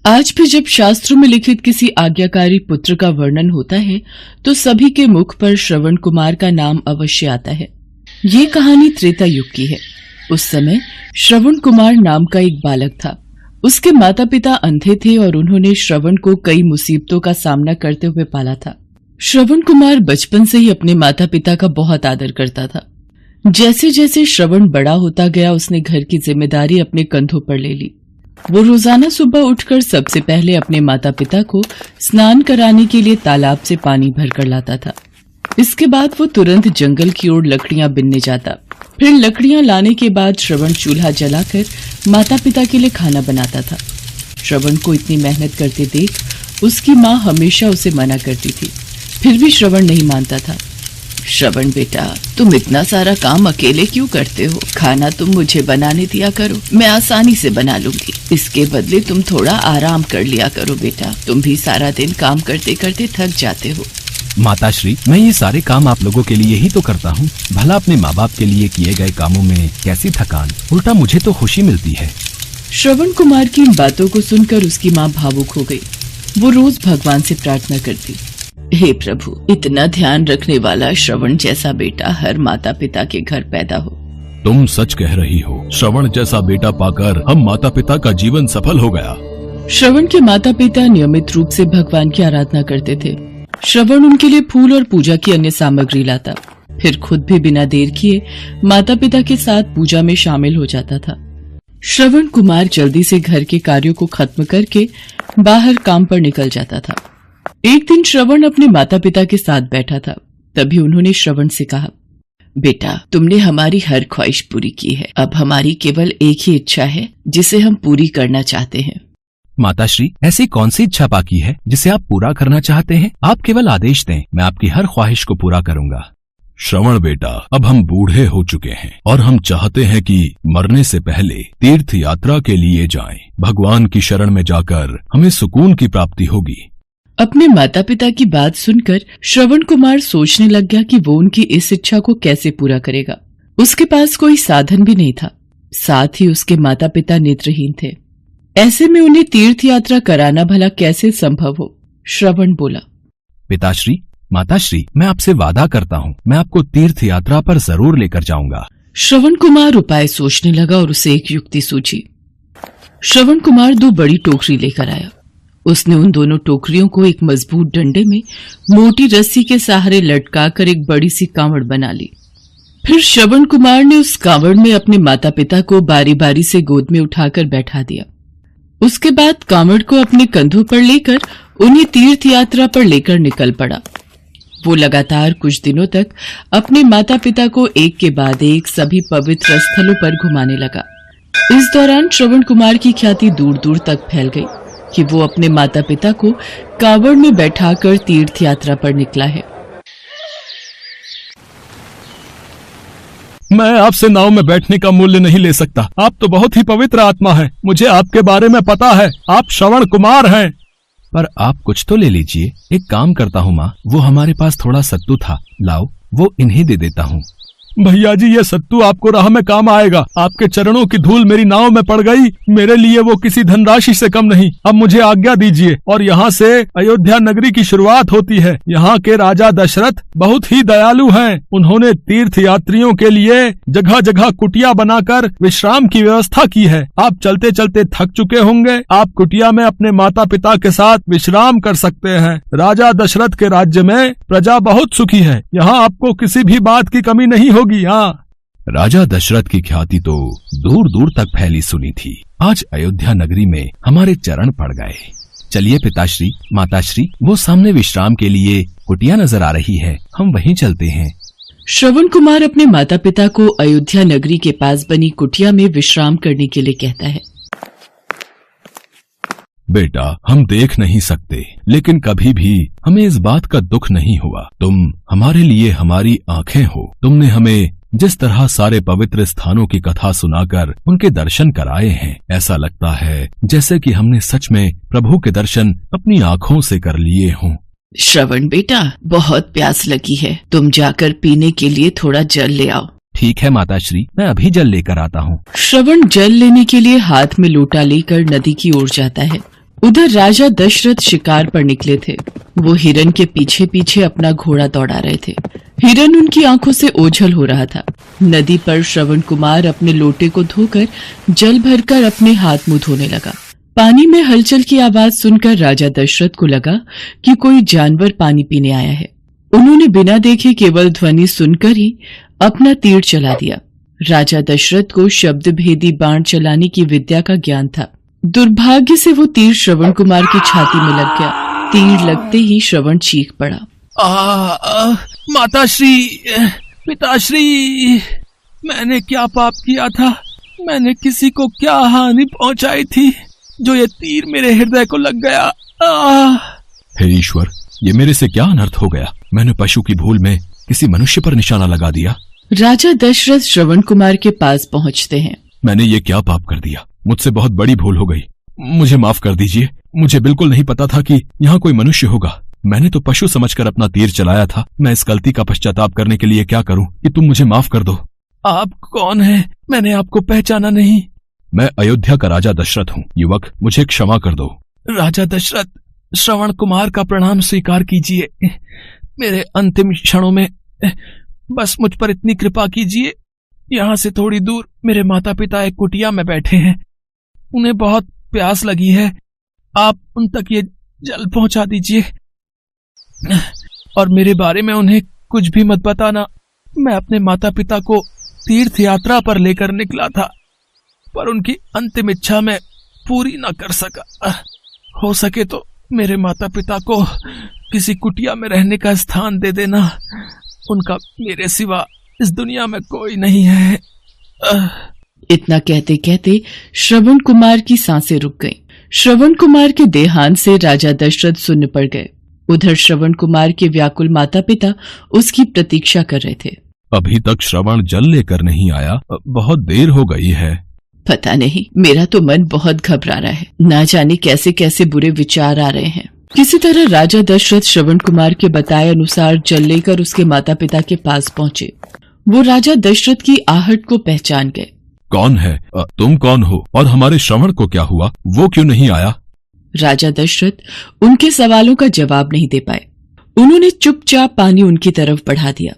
आज भी जब शास्त्रों में लिखित किसी आज्ञाकारी पुत्र का वर्णन होता है तो सभी के मुख पर श्रवण कुमार का नाम अवश्य आता है। ये कहानी त्रेता युग की है। उस समय श्रवण कुमार नाम का एक बालक था। उसके माता पिता अंधे थे और उन्होंने श्रवण को कई मुसीबतों का सामना करते हुए पाला था। श्रवण कुमार बचपन से ही अपने माता पिता का बहुत आदर करता था। जैसे जैसे श्रवण बड़ा होता गया उसने घर की जिम्मेदारी अपने कंधों पर ले ली। वो रोजाना सुबह उठकर सबसे पहले अपने माता पिता को स्नान कराने के लिए तालाब से पानी भरकर लाता था। इसके बाद वो तुरंत जंगल की ओर लकड़ियां बिनने जाता। फिर लकड़ियां लाने के बाद श्रवण चूल्हा जलाकर माता पिता के लिए खाना बनाता था। श्रवण को इतनी मेहनत करते देख उसकी माँ हमेशा उसे मना करती थी, फिर भी श्रवण नहीं मानता था। श्रवण बेटा, तुम इतना सारा काम अकेले क्यों करते हो? खाना तुम मुझे बनाने दिया करो, मैं आसानी से बना लूंगी। इसके बदले तुम थोड़ा आराम कर लिया करो बेटा, तुम भी सारा दिन काम करते करते थक जाते हो। माताश्री, मैं ये सारे काम आप लोगों के लिए ही तो करता हूँ। भला अपने माँ बाप के लिए किए गए कामों में कैसी थकान, उल्टा मुझे तो खुशी मिलती है। श्रवण कुमार की इन बातों को सुनकर उसकी माँ भावुक हो गई। वो रोज भगवान से प्रार्थना करती, हे प्रभु, इतना ध्यान रखने वाला श्रवण जैसा बेटा हर माता पिता के घर पैदा हो। तुम सच कह रही हो। श्रवण जैसा बेटा पाकर हम माता पिता का जीवन सफल हो गया। श्रवण के माता पिता नियमित रूप से भगवान की आराधना करते थे। श्रवण उनके लिए फूल और पूजा की अन्य सामग्री लाता, फिर खुद भी बिना देर किए माता पिता के साथ पूजा में शामिल हो जाता था। श्रवण कुमार जल्दी से घर के कार्यों को खत्म करके बाहर काम पर निकल जाता था। एक दिन श्रवण अपने माता पिता के साथ बैठा था। तभी उन्होंने श्रवण से कहा, बेटा, तुमने हमारी हर ख्वाहिश पूरी की है। अब हमारी केवल एक ही इच्छा है जिसे हम पूरी करना चाहते हैं। माताश्री, ऐसी कौन सी इच्छा बाकी है जिसे आप पूरा करना चाहते हैं? आप केवल आदेश दें, मैं आपकी हर ख्वाहिश को पूरा करूंगा। श्रवण बेटा, अब हम बूढ़े हो चुके हैं और हम चाहते हैं कि मरने से पहले तीर्थ यात्रा के लिए जाएं। भगवान की शरण में जाकर हमें सुकून की प्राप्ति होगी। अपने माता पिता की बात सुनकर श्रवण कुमार सोचने लग गया कि वो उनकी इस इच्छा को कैसे पूरा करेगा। उसके पास कोई साधन भी नहीं था, साथ ही उसके माता पिता नेत्रहीन थे। ऐसे में उन्हें तीर्थ यात्रा कराना भला कैसे संभव हो? श्रवण बोला, पिताश्री, माताश्री, मैं आपसे वादा करता हूँ, मैं आपको तीर्थ यात्रा पर जरूर लेकर जाऊंगा। श्रवण कुमार उपाय सोचने लगा और उसे एक युक्ति सूझी। श्रवण कुमार 2 बड़ी टोकरी लेकर आया। उसने उन दोनों टोकरियों को एक मजबूत डंडे में मोटी रस्सी के सहारे लटकाकर एक बड़ी सी कांवड़ बना ली। फिर श्रवण कुमार ने उस कांवड़ में अपने माता पिता को बारी बारी से गोद में उठाकर बैठा दिया। उसके बाद कांवड़ को अपने कंधों पर लेकर उन्हें तीर्थ यात्रा पर लेकर निकल पड़ा। वो लगातार कुछ दिनों तक अपने माता पिता को एक के बाद एक सभी पवित्र स्थलों पर घुमाने लगा। इस दौरान श्रवण कुमार की ख्याति दूर दूर तक फैल गई कि वो अपने माता पिता को कांवड़ में बैठाकर तीर्थ यात्रा पर निकला है। मैं आपसे नाव में बैठने का मूल्य नहीं ले सकता। आप तो बहुत ही पवित्र आत्मा हैं। मुझे आपके बारे में पता है, आप श्रवण कुमार हैं। पर आप कुछ तो ले लीजिए। एक काम करता हूँ माँ, वो हमारे पास थोड़ा सत्तू था, लाओ वो इन्हें दे देता हूँ। भैया जी, ये सत्तू आपको राह में काम आएगा। आपके चरणों की धूल मेरी नाव में पड़ गई, मेरे लिए वो किसी धनराशि से कम नहीं। अब मुझे आज्ञा दीजिए और यहाँ से अयोध्या नगरी की शुरुआत होती है। यहाँ के राजा दशरथ बहुत ही दयालु हैं। उन्होंने तीर्थ यात्रियों के लिए जगह जगह कुटिया बनाकर विश्राम की व्यवस्था की है। आप चलते चलते थक चुके होंगे, आप कुटिया में अपने माता पिता के साथ विश्राम कर सकते हैं। राजा दशरथ के राज्य में प्रजा बहुत सुखी है। यहाँ आपको किसी भी बात की कमी नहीं होगी। राजा दशरथ की ख्याति तो दूर दूर तक फैली सुनी थी। आज अयोध्या नगरी में हमारे चरण पड़ गए। चलिए पिताश्री, माताश्री, वो सामने विश्राम के लिए कुटिया नजर आ रही है, हम वहीं चलते हैं। श्रवण कुमार अपने माता पिता को अयोध्या नगरी के पास बनी कुटिया में विश्राम करने के लिए कहता है। बेटा, हम देख नहीं सकते, लेकिन कभी भी हमें इस बात का दुख नहीं हुआ। तुम हमारे लिए हमारी आंखें हो। तुमने हमें जिस तरह सारे पवित्र स्थानों की कथा सुनाकर उनके दर्शन कराए हैं, ऐसा लगता है जैसे कि हमने सच में प्रभु के दर्शन अपनी आंखों से कर लिए हों। श्रवण बेटा, बहुत प्यास लगी है, तुम जाकर पीने के लिए थोड़ा जल ले आओ। ठीक है माताश्री, मैं अभी जल लेकर आता हूँ। श्रवण जल लेने के लिए हाथ में लोटा लेकर नदी की ओर जाता है। उधर राजा दशरथ शिकार पर निकले थे। वो हिरन के पीछे पीछे अपना घोड़ा दौड़ा रहे थे। हिरन उनकी आंखों से ओझल हो रहा था। नदी पर श्रवण कुमार अपने लोटे को धोकर जल भरकर अपने हाथ मुंह धोने लगा। पानी में हलचल की आवाज सुनकर राजा दशरथ को लगा कि कोई जानवर पानी पीने आया है। उन्होंने बिना देखे केवल ध्वनि सुनकर ही अपना तीर चला दिया। राजा दशरथ को शब्द भेदी बाण चलाने की विद्या का ज्ञान था। दुर्भाग्य से वो तीर श्रवण कुमार की छाती में लग गया। तीर लगते ही श्रवण चीख पड़ा। माताश्री, पिताश्री, मैंने क्या पाप किया था? मैंने किसी को क्या हानि पहुंचाई थी जो ये तीर मेरे हृदय को लग गया? हे ईश्वर, ये मेरे से क्या अनर्थ हो गया? मैंने पशु की भूल में किसी मनुष्य पर निशाना लगा दिया। राजा दशरथ श्रवण कुमार के पास पहुंचते हैं। मैंने ये क्या पाप कर दिया? मुझसे बहुत बड़ी भूल हो गई, मुझे माफ कर दीजिए। मुझे बिल्कुल नहीं पता था कि यहाँ कोई मनुष्य होगा। मैंने तो पशु समझकर अपना तीर चलाया था। मैं इस गलती का पश्चाताप करने के लिए क्या करूं कि तुम मुझे माफ कर दो। आप कौन हैं? मैंने आपको पहचाना नहीं। मैं अयोध्या का राजा दशरथ हूँ। युवक, मुझे क्षमा कर दो। राजा दशरथ, श्रवण कुमार का प्रणाम स्वीकार कीजिए। मेरे अंतिम क्षणों में बस मुझ पर इतनी कृपा कीजिए। यहाँ से थोड़ी दूर मेरे माता पिता एक कुटिया में बैठे हैं। उन्हें बहुत प्यास लगी है। आप उन तक ये जल पहुंचा दीजिए और मेरे बारे में उन्हें कुछ भी मत बताना। मैं अपने माता पिता को तीर्थ यात्रा पर लेकर निकला था, पर उनकी अंतिम इच्छा मैं पूरी न कर सका। हो सके तो मेरे माता पिता को किसी कुटिया में रहने का स्थान दे देना। उनका मेरे सिवा इस दुनिया में कोई नहीं है। इतना कहते कहते श्रवण कुमार की सांसें रुक गईं। श्रवण कुमार के देहांत से राजा दशरथ सुन्न पड़ गए। उधर श्रवण कुमार के व्याकुल माता पिता उसकी प्रतीक्षा कर रहे थे। अभी तक श्रवण जल लेकर नहीं आया, बहुत देर हो गई है। पता नहीं, मेरा तो मन बहुत घबरा रहा है। ना जाने कैसे कैसे बुरे विचार आ रहे हैं। किसी तरह राजा दशरथ श्रवण कुमार के बताए अनुसार जल लेकर उसके माता पिता के पास पहुंचे। वो राजा दशरथ की आहट को पहचान गए। कौन है? तुम कौन हो और हमारे श्रवण को क्या हुआ? वो क्यों नहीं आया? राजा दशरथ उनके सवालों का जवाब नहीं दे पाए। उन्होंने चुपचाप पानी उनकी तरफ बढ़ा दिया।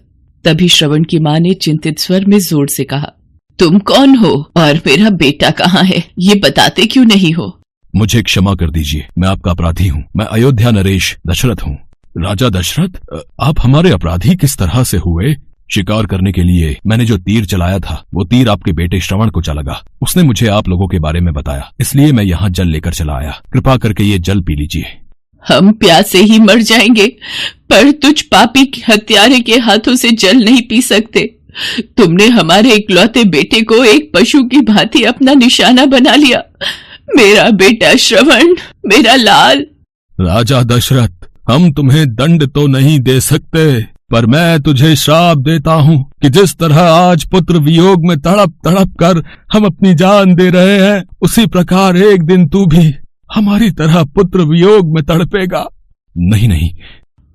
तभी श्रवण की मां ने चिंतित स्वर में जोर से कहा, तुम कौन हो और मेरा बेटा कहाँ है? ये बताते क्यों नहीं हो? मुझे क्षमा कर दीजिए, मैं आपका अपराधी हूँ। मैं अयोध्या नरेश दशरथ हूँ। राजा दशरथ, आप हमारे अपराधी किस तरह से हुए? शिकार करने के लिए मैंने जो तीर चलाया था, वो तीर आपके बेटे श्रवण को चला लगा। उसने मुझे आप लोगों के बारे में बताया, इसलिए मैं यहाँ जल लेकर चला आया। कृपा करके ये जल पी लीजिए। हम प्यासे ही मर जाएंगे, पर तुझ पापी हत्यारे के हाथों से जल नहीं पी सकते। तुमने हमारे इकलौते बेटे को एक पशु की भांति अपना निशाना बना लिया। मेरा बेटा श्रवण, मेरा लाल। राजा दशरथ, हम तुम्हें दंड तो नहीं दे सकते, पर मैं तुझे श्राप देता हूँ कि जिस तरह आज पुत्र वियोग में तड़प तड़प कर हम अपनी जान दे रहे हैं, उसी प्रकार एक दिन तू भी हमारी तरह पुत्र वियोग में तड़पेगा। नहीं नहीं।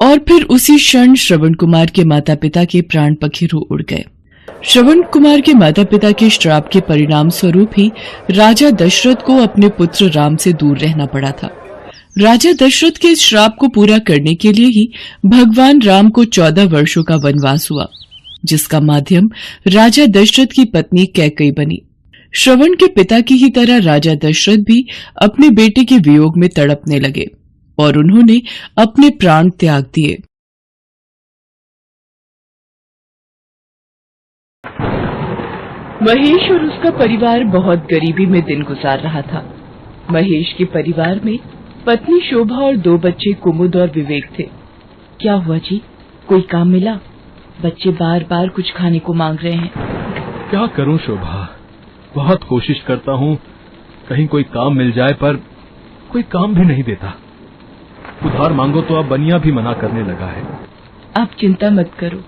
और फिर उसी क्षण श्रवण कुमार के माता पिता के प्राण पखेरु उड़ गए। श्रवण कुमार के माता पिता के श्राप के परिणाम स्वरूप ही राजा दशरथ को अपने पुत्र राम से दूर रहना पड़ा था। राजा दशरथ के इस श्राप को पूरा करने के लिए ही भगवान राम को 14 वर्षों का वनवास हुआ, जिसका माध्यम राजा दशरथ की पत्नी कैकेयी बनी। श्रवण के पिता की ही तरह राजा दशरथ भी अपने बेटे के वियोग में तड़पने लगे और उन्होंने अपने प्राण त्याग दिए। महेश और उसका परिवार बहुत गरीबी में दिन गुजार रहा था। महेश के परिवार में पत्नी शोभा और 2 बच्चे कुमुद और विवेक थे। क्या हुआ जी, कोई काम मिला? बच्चे बार बार कुछ खाने को मांग रहे हैं। क्या करूं शोभा, बहुत कोशिश करता हूं कहीं कोई काम मिल जाए, पर कोई काम भी नहीं देता। उधार मांगो तो अब बनिया भी मना करने लगा है। आप चिंता मत करो,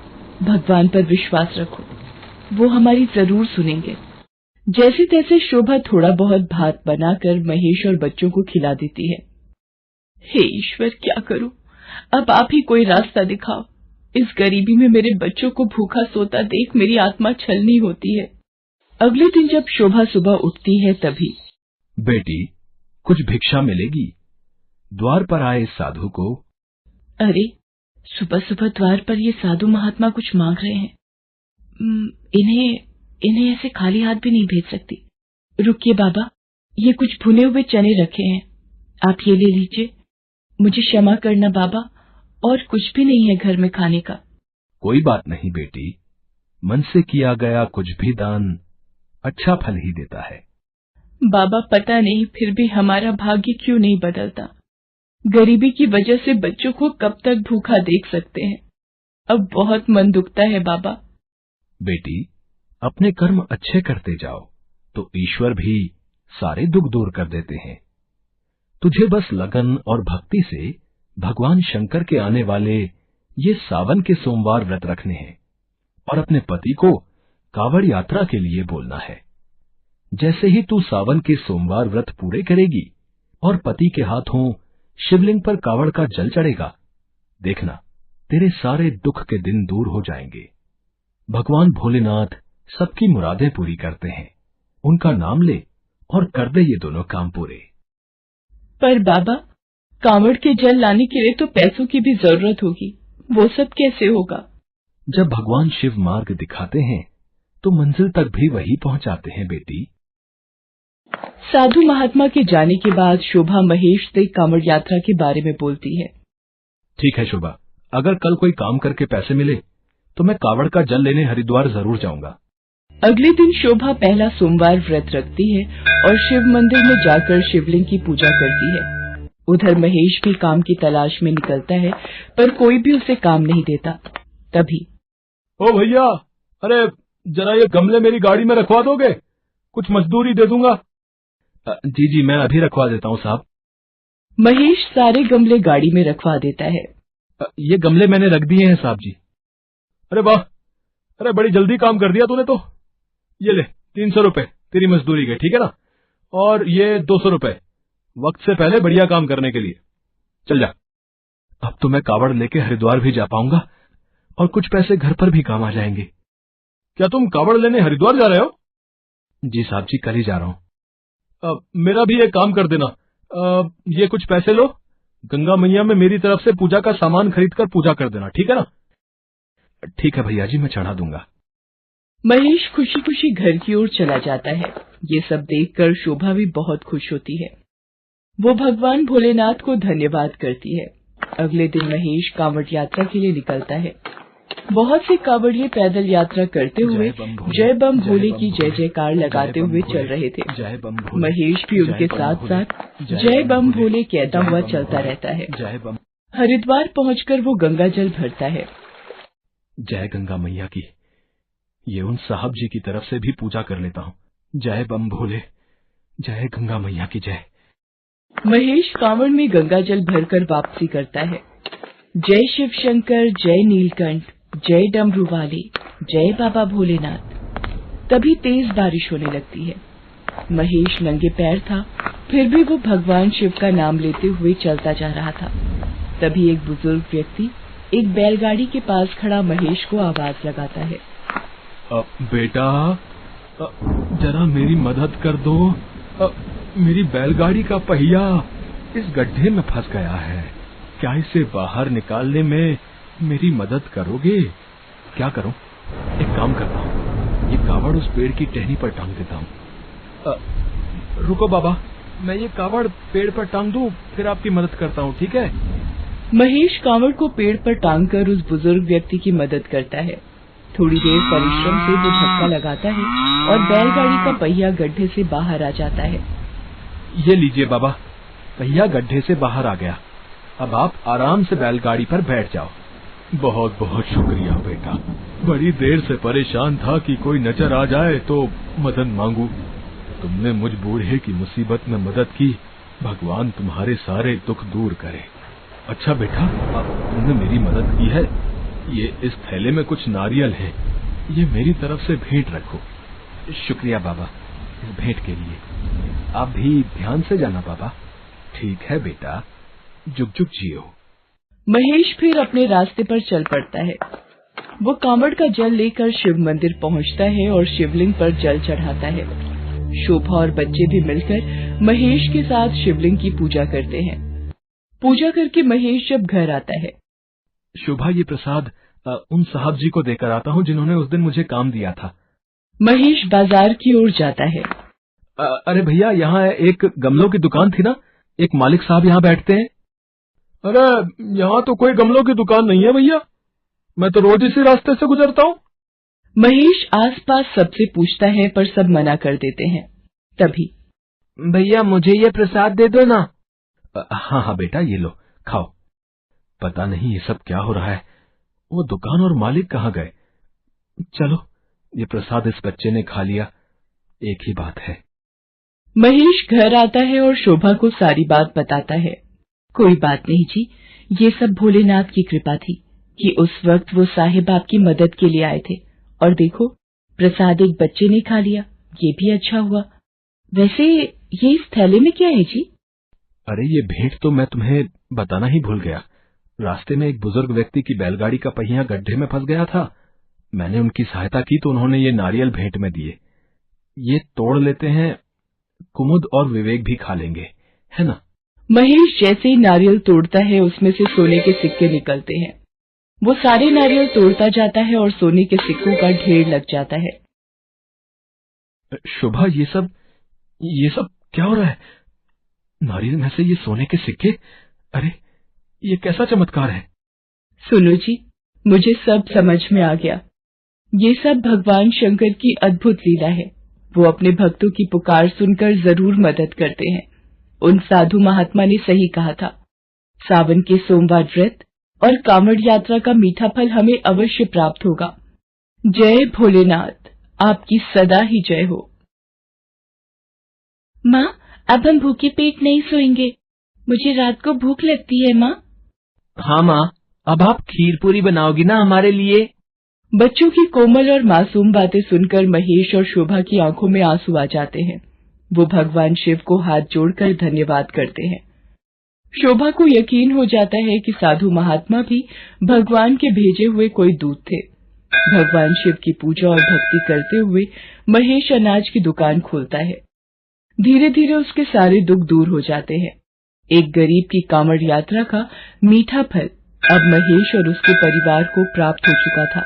भगवान पर विश्वास रखो, वो हमारी जरूर सुनेंगे। जैसे तैसे शोभा थोड़ा बहुत भात बनाकर महेश और बच्चों को खिला देती है। हे ईश्वर, क्या करूं? अब आप ही कोई रास्ता दिखाओ। इस गरीबी में मेरे बच्चों को भूखा सोता देख मेरी आत्मा छलनी होती है। अगले दिन जब शोभा सुबह उठती है तभी, बेटी, कुछ भिक्षा मिलेगी? द्वार पर आए इस साधु को, अरे, सुबह सुबह द्वार पर ये साधु महात्मा कुछ मांग रहे हैं। इन्हें ऐसे खाली हाथ भी नहीं भेज सकती। रुकिए बाबा, ये कुछ भुने हुए चने रखे हैं, आप ये ले लीजिए। मुझे क्षमा करना बाबा, और कुछ भी नहीं है घर में खाने का। कोई बात नहीं बेटी, मन से किया गया कुछ भी दान अच्छा फल ही देता है। बाबा, पता नहीं फिर भी हमारा भाग्य क्यों नहीं बदलता। गरीबी की वजह से बच्चों को कब तक भूखा देख सकते हैं। अब बहुत मन दुखता है बाबा। बेटी, अपने कर्म अच्छे करते जाओ तो ईश्वर भी सारे दुख दूर कर देते हैं। तुझे बस लगन और भक्ति से भगवान शंकर के आने वाले ये सावन के सोमवार व्रत रखने हैं और अपने पति को कावड़ यात्रा के लिए बोलना है। जैसे ही तू सावन के सोमवार व्रत पूरे करेगी और पति के हाथों शिवलिंग पर कावड़ का जल चढ़ेगा, देखना तेरे सारे दुख के दिन दूर हो जाएंगे। भगवान भोलेनाथ सबकी मुरादें पूरी करते हैं। उनका नाम ले और कर दे ये दोनों काम पूरे। पर बाबा, कांवड़ के जल लाने के लिए तो पैसों की भी जरूरत होगी, वो सब कैसे होगा? जब भगवान शिव मार्ग दिखाते हैं तो मंजिल तक भी वही पहुंचाते हैं बेटी। साधु महात्मा के जाने के बाद शोभा महेश से कांवड़ यात्रा के बारे में बोलती है। ठीक है शोभा, अगर कल कोई काम करके पैसे मिले तो मैं कावड़ का जल लेने हरिद्वार जरूर जाऊंगा। अगले दिन शोभा पहला सोमवार व्रत रखती है और शिव मंदिर में जाकर शिवलिंग की पूजा करती है। उधर महेश भी काम की तलाश में निकलता है, पर कोई भी उसे काम नहीं देता। तभी, ओ भैया, अरे जरा ये गमले मेरी गाड़ी में रखवा दोगे? कुछ मजदूरी दे दूंगा। जी जी, मैं अभी रखवा देता हूँ साहब। महेश सारे गमले गाड़ी में रखवा देता है। ये गमले मैंने रख दिए हैं साहब जी। अरे वाह, अरे बड़ी जल्दी काम कर दिया तूने तो। ये ले 300 रुपए तेरी मजदूरी के, ठीक है ना? और ये 200 रुपए वक्त से पहले बढ़िया काम करने के लिए। चल जा। अब तो मैं कावड़ लेके हरिद्वार भी जा पाऊंगा और कुछ पैसे घर पर भी काम आ जाएंगे। क्या तुम कावड़ लेने हरिद्वार जा रहे हो? जी साहब जी, कल ही जा रहा हूँ। मेरा भी एक काम कर देना। ये कुछ पैसे लो, गंगा मैया में मेरी तरफ से पूजा का सामान खरीद कर पूजा कर देना, ठीक है ना? ठीक है भैया जी, मैं चढ़ा दूंगा। महेश खुशी खुशी घर की ओर चला जाता है। ये सब देखकर शोभा भी बहुत खुश होती है। वो भगवान भोलेनाथ को धन्यवाद करती है। अगले दिन महेश कांवड़ यात्रा के लिए निकलता है। बहुत से कांवड़िए पैदल यात्रा करते हुए जय बम भोले की जय जयकार लगाते हुए चल रहे थे। महेश भी उनके साथ साथ जय बम भोले कहता हुआ चलता रहता है। हरिद्वार पहुंचकर वो गंगा जल भरता है। जय गंगा मैया की। ये उन साहब जी की तरफ से भी पूजा कर लेता हूँ। जय बम भोले, जय गंगा मैया की जय। महेश कांवड़ में गंगा जल भरकर वापसी करता है। जय शिव शंकर, जय नीलकंठ, जय डमरू वाले, जय बाबा भोलेनाथ। तभी तेज बारिश होने लगती है। महेश नंगे पैर था, फिर भी वो भगवान शिव का नाम लेते हुए चलता जा रहा था। तभी एक बुजुर्ग व्यक्ति एक बैलगाड़ी के पास खड़ा महेश को आवाज लगाता है। बेटा, जरा मेरी मदद कर दो। मेरी बैलगाड़ी का पहिया इस गड्ढे में फंस गया है। क्या इसे बाहर निकालने में मेरी मदद करोगे? क्या करूं? एक काम करता हूँ, ये कावड़ उस पेड़ की टहनी पर टांग देता हूँ। रुको बाबा, मैं ये कावड़ पेड़ पर टांग दूं, फिर आपकी मदद करता हूँ, ठीक है? महेश कांवड़ को पेड़ पर टांगकर उस बुजुर्ग व्यक्ति की मदद करता है। थोड़ी देर परिश्रम से वो धक्का लगाता है और बैलगाड़ी का पहिया गड्ढे से बाहर आ जाता है। ये लीजिए बाबा, पहिया गड्ढे से बाहर आ गया। अब आप आराम से बैलगाड़ी पर बैठ जाओ। बहुत बहुत शुक्रिया बेटा। बड़ी देर से परेशान था कि कोई नजर आ जाए तो मदद मांगू। तुमने मुझ बूढ़े की मुसीबत में मदद की। भगवान तुम्हारे सारे दुख दूर करे। अच्छा बेटा, अब तुमने मेरी मदद की है। ये इस थैले में कुछ नारियल है, ये मेरी तरफ से भेंट रखो। शुक्रिया बाबा इस भेंट के लिए। आप भी ध्यान से जाना बाबा। ठीक है बेटा, जुग जुग जियो। महेश फिर अपने रास्ते पर चल पड़ता है। वो कांवड़ का जल लेकर शिव मंदिर पहुंचता है और शिवलिंग पर जल चढ़ाता है। शोभा और बच्चे भी मिलकर महेश के साथ शिवलिंग की पूजा करते हैं। पूजा करके महेश जब घर आता है। शोभा, ये प्रसाद उन साहब जी को देकर आता हूँ जिन्होंने उस दिन मुझे काम दिया था। महेश बाजार की ओर जाता है। अरे भैया, यहाँ एक गमलों की दुकान थी ना, एक मालिक साहब यहाँ बैठते हैं। अरे यहाँ तो कोई गमलों की दुकान नहीं है भैया, मैं तो रोज इसी रास्ते से गुजरता हूँ। महेश आसपास सबसे पूछता है पर सब मना कर देते हैं। तभी, भैया मुझे ये प्रसाद दे दो ना। हाँ हाँ बेटा, ये लो, खाओ। पता नहीं ये सब क्या हो रहा है, वो दुकान और मालिक कहाँ गए। चलो, ये प्रसाद इस बच्चे ने खा लिया, एक ही बात है। महेश घर आता है और शोभा को सारी बात बताता है। कोई बात नहीं जी, ये सब भोलेनाथ की कृपा थी कि उस वक्त वो साहिब आपकी मदद के लिए आए थे, और देखो प्रसाद एक बच्चे ने खा लिया, ये भी अच्छा हुआ। वैसे ये इस थैले में क्या है जी? अरे ये भेंट तो मैं तुम्हें बताना ही भूल गया। रास्ते में एक बुजुर्ग व्यक्ति की बैलगाड़ी का पहिया गड्ढे में फंस गया था, मैंने उनकी सहायता की तो उन्होंने ये नारियल भेंट में दिए। ये तोड़ लेते हैं, कुमुद और विवेक भी खा लेंगे, है ना? महेश जैसे ही नारियल तोड़ता है उसमें से सोने के सिक्के निकलते हैं। वो सारे नारियल तोड़ता जाता है और सोने के सिक्कों का ढेर लग जाता है। शोभा, ये सब क्या हो रहा है? नारियल में से ये सोने के सिक्के, अरे ये कैसा चमत्कार है? सुनो जी, मुझे सब समझ में आ गया। ये सब भगवान शंकर की अद्भुत लीला है। वो अपने भक्तों की पुकार सुनकर जरूर मदद करते हैं। उन साधु महात्मा ने सही कहा था, सावन के सोमवार व्रत और कांवड़ यात्रा का मीठा फल हमें अवश्य प्राप्त होगा। जय भोलेनाथ, आपकी सदा ही जय हो। माँ, अब हम भूखे पेट नहीं सोएंगे, मुझे रात को भूख लगती है माँ। हाँ माँ, अब आप खीर पूरी बनाओगी ना हमारे लिए? बच्चों की कोमल और मासूम बातें सुनकर महेश और शोभा की आंखों में आंसू आ जाते हैं। वो भगवान शिव को हाथ जोड़कर धन्यवाद करते हैं। शोभा को यकीन हो जाता है कि साधु महात्मा भी भगवान के भेजे हुए कोई दूत थे। भगवान शिव की पूजा और भक्ति करते हुए महेश अनाज की दुकान खोलता है। धीरे धीरे उसके सारे दुख दूर हो जाते हैं। एक गरीब की कांवड़ यात्रा का मीठा फल अब महेश और उसके परिवार को प्राप्त हो चुका था।